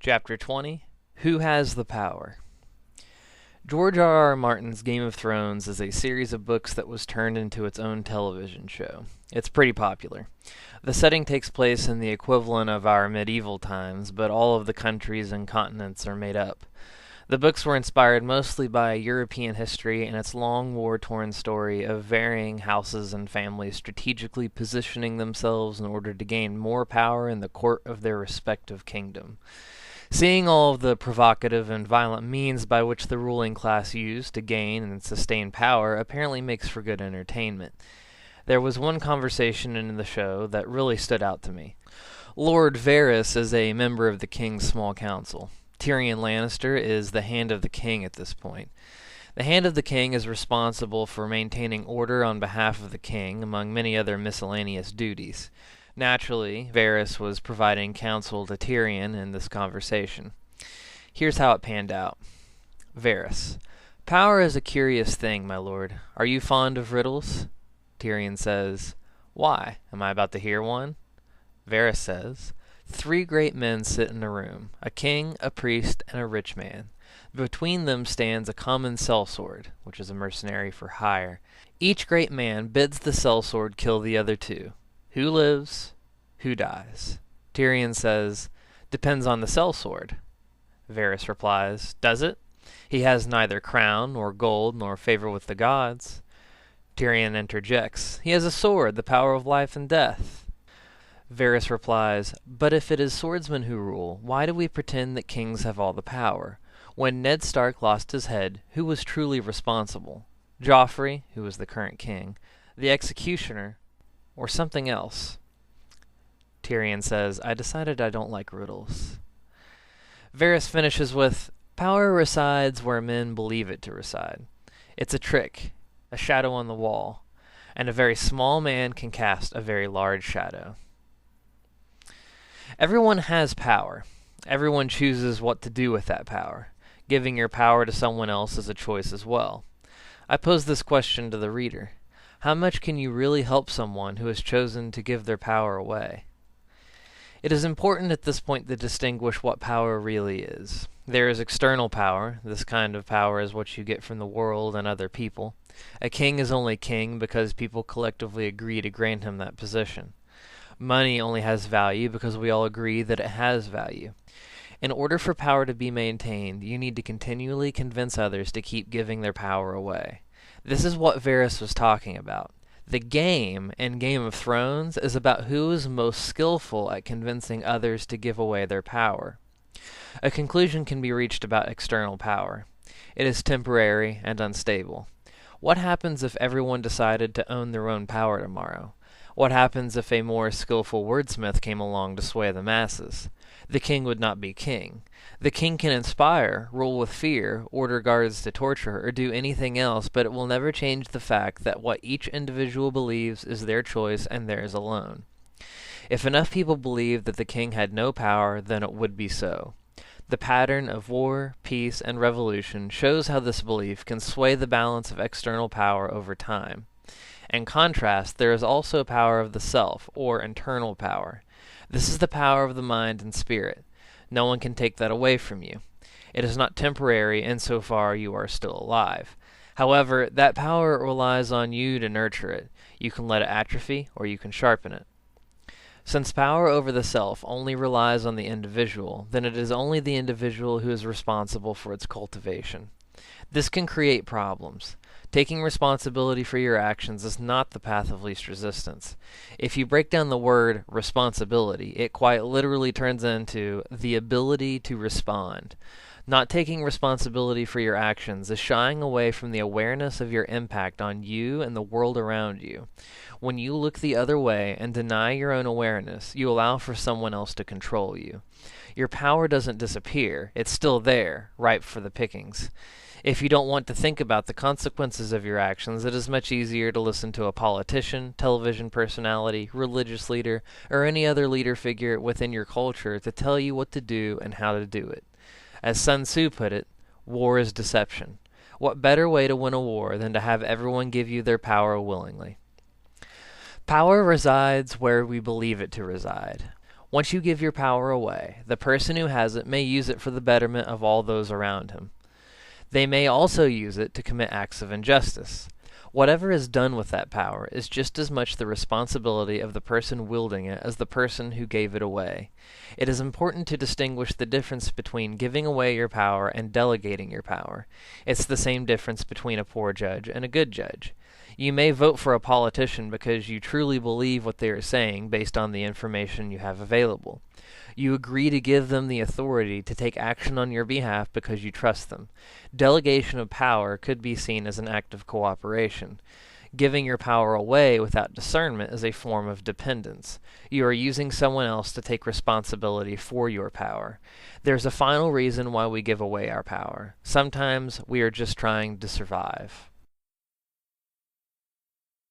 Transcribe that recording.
Chapter 20 Who Has the Power? George R. R. Martin's Game of Thrones is a series of books that was turned into its own television show. It's pretty popular. The setting takes place in the equivalent of our medieval times, but all of the countries and continents are made up. The books were inspired mostly by European history and its long war-torn story of varying houses and families strategically positioning themselves in order to gain more power in the court of their respective kingdom. Seeing all of the provocative and violent means by which the ruling class used to gain and sustain power apparently makes for good entertainment. There was one conversation in the show that really stood out to me. Lord Varys is a member of the King's Small Council. Tyrion Lannister is the Hand of the King at this point. The Hand of the King is responsible for maintaining order on behalf of the King, among many other miscellaneous duties. Naturally, Varys was providing counsel to Tyrion in this conversation. Here's how it panned out. Varys: Power is a curious thing, my lord. Are you fond of riddles? Tyrion says, Why? Am I about to hear one? Varys says, 3 great men sit in a room, a king, a priest, and a rich man. Between them stands a common sellsword, which is a mercenary for hire. Each great man bids the sellsword kill the other 2. Who lives? Who dies? Tyrion says, Depends on the sellsword. Varys replies, Does it? He has neither crown, nor gold, nor favor with the gods. Tyrion interjects, He has a sword, the power of life and death. Varys replies, But if it is swordsmen who rule, why do we pretend that kings have all the power? When Ned Stark lost his head, who was truly responsible? Joffrey, who was the current king, the executioner, or something else? Tyrion says, I decided I don't like riddles. Varys finishes with, Power resides where men believe it to reside. It's a trick, a shadow on the wall, and a very small man can cast a very large shadow. Everyone has power. Everyone chooses what to do with that power. Giving your power to someone else is a choice as well. I pose this question to the reader. How much can you really help someone who has chosen to give their power away? It is important at this point to distinguish what power really is. There is external power. This kind of power is what you get from the world and other people. A king is only king because people collectively agree to grant him that position. Money only has value because we all agree that it has value. In order for power to be maintained, you need to continually convince others to keep giving their power away. This is what Varys was talking about. The game in Game of Thrones is about who is most skillful at convincing others to give away their power. A conclusion can be reached about external power. It is temporary and unstable. What happens if everyone decided to own their own power tomorrow? What happens if a more skillful wordsmith came along to sway the masses? The king would not be king. The king can inspire, rule with fear, order guards to torture, or do anything else, but it will never change the fact that what each individual believes is their choice and theirs alone. If enough people believed that the king had no power, then it would be so. The pattern of war, peace, and revolution shows how this belief can sway the balance of external power over time. In contrast, there is also power of the self, or internal power. This is the power of the mind and spirit. No one can take that away from you. It is not temporary insofar you are still alive. However, that power relies on you to nurture it. You can let it atrophy, or you can sharpen it. Since power over the self only relies on the individual, then it is only the individual who is responsible for its cultivation. This can create problems. Taking responsibility for your actions is not the path of least resistance. If you break down the word responsibility, it quite literally turns into the ability to respond. Not taking responsibility for your actions is shying away from the awareness of your impact on you and the world around you. When you look the other way and deny your own awareness, you allow for someone else to control you. Your power doesn't disappear. It's still there, ripe for the pickings. If you don't want to think about the consequences of your actions, it is much easier to listen to a politician, television personality, religious leader, or any other leader figure within your culture to tell you what to do and how to do it. As Sun Tzu put it, war is deception. What better way to win a war than to have everyone give you their power willingly? Power resides where we believe it to reside. Once you give your power away, the person who has it may use it for the betterment of all those around him. They may also use it to commit acts of injustice. Whatever is done with that power is just as much the responsibility of the person wielding it as the person who gave it away. It is important to distinguish the difference between giving away your power and delegating your power. It's the same difference between a poor judge and a good judge. You may vote for a politician because you truly believe what they are saying based on the information you have available. You agree to give them the authority to take action on your behalf because you trust them. Delegation of power could be seen as an act of cooperation. Giving your power away without discernment is a form of dependence. You are using someone else to take responsibility for your power. There's a final reason why we give away our power. Sometimes we are just trying to survive.